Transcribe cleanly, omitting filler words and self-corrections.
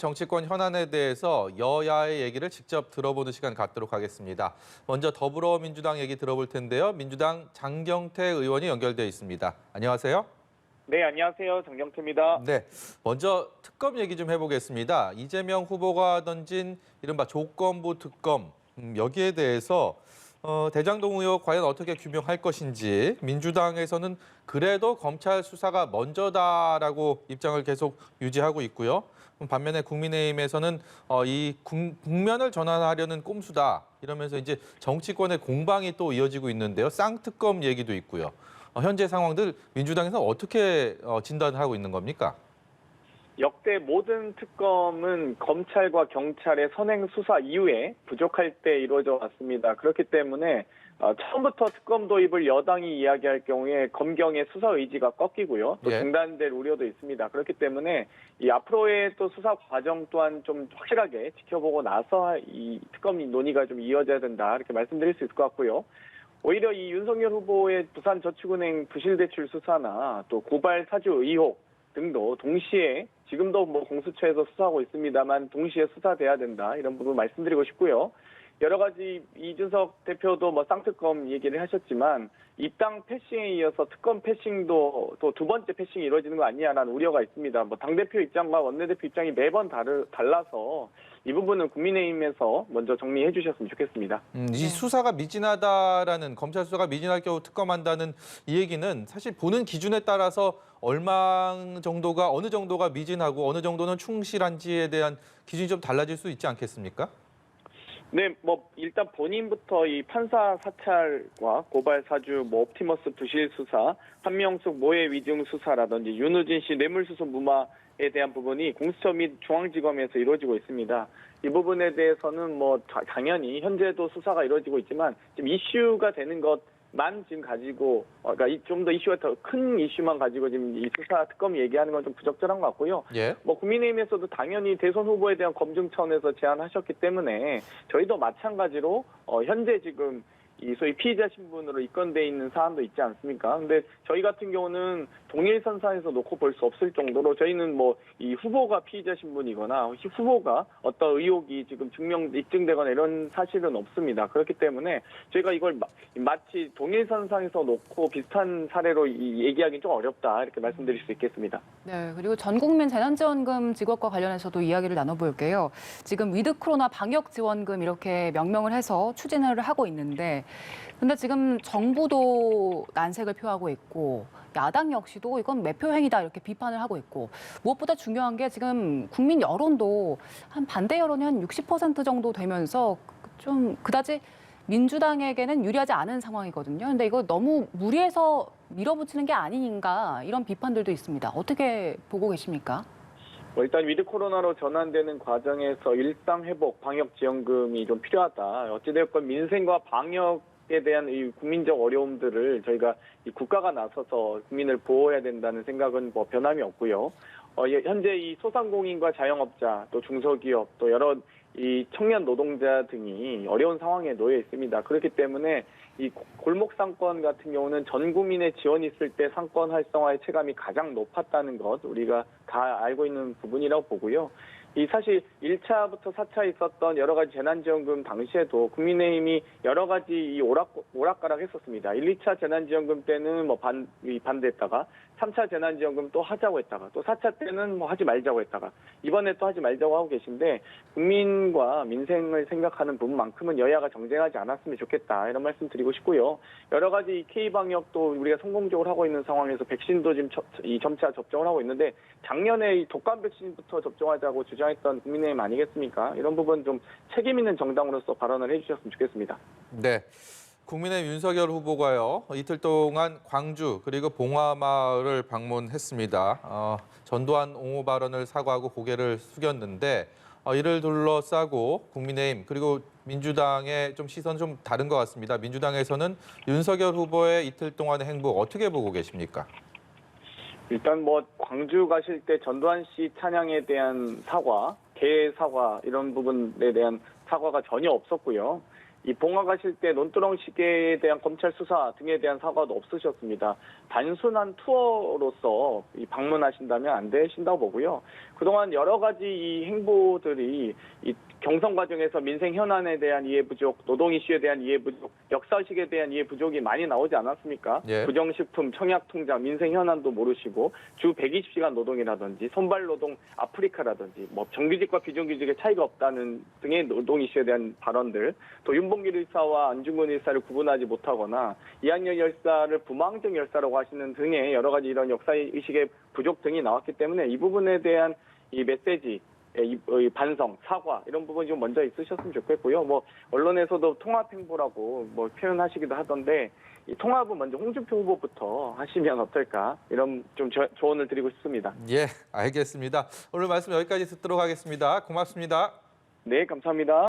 정치권 현안에 대해서 여야의 얘기를 직접 들어보는 시간 갖도록 하겠습니다. 먼저 더불어민주당 얘기 들어볼 텐데요. 민주당 장경태 의원이 연결돼 있습니다. 안녕하세요. 네, 안녕하세요. 장경태입니다. 네, 먼저 특검 얘기 좀 해보겠습니다. 이재명 후보가 던진 이른바 조건부 특검, 여기에 대해서 대장동 의혹 과연 어떻게 규명할 것인지 민주당에서는 그래도 검찰 수사가 먼저다라고 입장을 계속 유지하고 있고요. 반면에 국민의힘에서는 이 국면을 전환하려는 꼼수다 이러면서 이제 정치권의 공방이 또 이어지고 있는데요. 쌍특검 얘기도 있고요. 현재 상황들 민주당에서 어떻게 진단을 하고 있는 겁니까? 역대 모든 특검은 검찰과 경찰의 선행 수사 이후에 부족할 때 이루어져 왔습니다. 그렇기 때문에 처음부터 특검 도입을 여당이 이야기할 경우에 검경의 수사 의지가 꺾이고요. 또 중단될 우려도 있습니다. 그렇기 때문에 이 앞으로의 또 수사 과정 또한 좀 확실하게 지켜보고 나서 이 특검 논의가 좀 이어져야 된다 이렇게 말씀드릴 수 있을 것 같고요. 오히려 이 윤석열 후보의 부산저축은행 부실대출 수사나 또 고발 사주 의혹 등도 동시에 지금도 뭐 공수처에서 수사하고 있습니다만 동시에 수사돼야 된다 이런 부분 말씀드리고 싶고요. 여러 가지 이준석 대표도 뭐 쌍특검 얘기를 하셨지만 입당 패싱에 이어서 특검 패싱도 또 두 번째 패싱이 이루어지는 거 아니냐라는 우려가 있습니다. 뭐 당대표 입장과 원내대표 입장이 매번 달라서 이 부분은 국민의힘에서 먼저 정리해 주셨으면 좋겠습니다. 이 수사가 미진하다라는 검찰 수사가 미진할 경우 특검한다는 이 얘기는 사실 보는 기준에 따라서 어느 정도가 미진하고 어느 정도는 충실한지에 대한 기준이 좀 달라질 수 있지 않겠습니까? 네, 뭐 일단 본인부터 이 판사 사찰과 고발 사주, 뭐 옵티머스 부실 수사, 한명숙 모해 위증 수사라든지 윤우진 씨 뇌물수수 무마에 대한 부분이 공수처 및 중앙지검에서 이루어지고 있습니다. 이 부분에 대해서는 뭐 당연히 현재도 수사가 이루어지고 있지만 지금 이슈가 되는 것만 지금 가지고 그러니까 좀 더 이슈가 더 큰 이슈만 가지고 지금 이 수사 특검 얘기하는 건 좀 부적절한 것 같고요. 예. 뭐 국민의힘에서도 당연히 대선 후보에 대한 검증 차원에서 제안하셨기 때문에 저희도 마찬가지로 현재 지금 이 소위 피의자 신분으로 입건돼 있는 사안도 있지 않습니까? 근데 저희 같은 경우는 동일선상에서 놓고 볼 수 없을 정도로 저희는 뭐 이 후보가 피의자 신분이거나 후보가 어떤 의혹이 지금 입증되거나 이런 사실은 없습니다. 그렇기 때문에 저희가 이걸 마치 동일선상에서 놓고 비슷한 사례로 얘기하기는 좀 어렵다 이렇게 말씀드릴 수 있겠습니다. 네, 그리고 전국민 재난지원금 지급과 관련해서도 이야기를 나눠볼게요. 지금 위드 코로나 방역 지원금 이렇게 명명을 해서 추진을 하고 있는데 근데 지금 정부도 난색을 표하고 있고 야당 역시도 이건 매표 행위다 이렇게 비판을 하고 있고 무엇보다 중요한 게 지금 국민 여론도 한 반대 여론이 한 60% 정도 되면서 좀 그다지 민주당에게는 유리하지 않은 상황이거든요. 근데 이거 너무 무리해서 밀어붙이는 게 아닌가 이런 비판들도 있습니다. 어떻게 보고 계십니까? 일단 위드 코로나로 전환되는 과정에서 일상 회복 방역 지원금이 좀 필요하다. 어찌되었건 민생과 방역에 대한 이 국민적 어려움들을 저희가 이 국가가 나서서 국민을 보호해야 된다는 생각은 뭐 변함이 없고요. 현재 이 소상공인과 자영업자 또 중소기업 또 여러 이 청년 노동자 등이 어려운 상황에 놓여 있습니다. 그렇기 때문에 이 골목 상권 같은 경우는 전 국민의 지원이 있을 때 상권 활성화의 체감이 가장 높았다는 것 우리가 다 알고 있는 부분이라고 보고요. 이 사실 1차부터 4차 있었던 여러 가지 재난지원금 당시에도 국민의힘이 여러 가지 이 오락가락 했었습니다. 1, 2차 재난지원금 때는 뭐 반대했다가 3차 재난지원금 또 하자고 했다가 또 4차 때는 뭐 하지 말자고 했다가 이번에 또 하지 말자고 하고 계신데 국민과 민생을 생각하는 부분만큼은 여야가 정쟁하지 않았으면 좋겠다 이런 말씀 드리고 싶고요. 여러 가지 K방역도 우리가 성공적으로 하고 있는 상황에서 백신도 지금 점차 접종을 하고 있는데 작년에 이 독감 백신부터 접종하자고 주장했던 국민의힘 아니겠습니까? 이런 부분 좀 책임 있는 정당으로서 발언을 해주셨으면 좋겠습니다. 네. 국민의힘 윤석열 후보가요. 이틀 동안 광주 그리고 봉화마을을 방문했습니다. 전두환 옹호 발언을 사과하고 고개를 숙였는데 이를 둘러싸고 국민의힘 그리고 민주당의 좀 시선 좀 다른 것 같습니다. 민주당에서는 윤석열 후보의 이틀 동안의 행보 어떻게 보고 계십니까? 일단 뭐 광주 가실 때 전두환 씨 찬양에 대한 사과, 개 사과 이런 부분에 대한 사과가 전혀 없었고요. 이 봉화가실 때 논두렁식에 대한 검찰 수사 등에 대한 사과도 없으셨습니다. 단순한 투어로서 이 방문하신다면 안 되신다고 보고요. 그동안 여러 가지 이 행보들이 이 경선 과정에서 민생 현안에 대한 이해 부족, 노동 이슈에 대한 이해 부족, 역사의식에 대한 이해 부족이 많이 나오지 않았습니까? 예. 부정식품, 청약통장, 민생 현안도 모르시고 주 120시간 노동이라든지 선발노동 아프리카라든지 뭐 정규직과 비정규직의 차이가 없다는 등의 노동 이슈에 대한 발언들, 또 윤봉길 일사와 안중근 일사를 구분하지 못하거나 이학년 열사를 부망적 열사라고 하시는 등의 여러 가지 이런 역사의식의 부족 등이 나왔기 때문에 이 부분에 대한 이 메시지, 이 반성, 사과 이런 부분이 좀 먼저 있으셨으면 좋겠고요. 뭐 언론에서도 통합 행보라고 뭐 표현하시기도 하던데 이 통합은 먼저 홍준표 후보부터 하시면 어떨까 이런 좀 조언을 드리고 싶습니다. 예, 알겠습니다. 오늘 말씀 여기까지 듣도록 하겠습니다. 고맙습니다. 네, 감사합니다.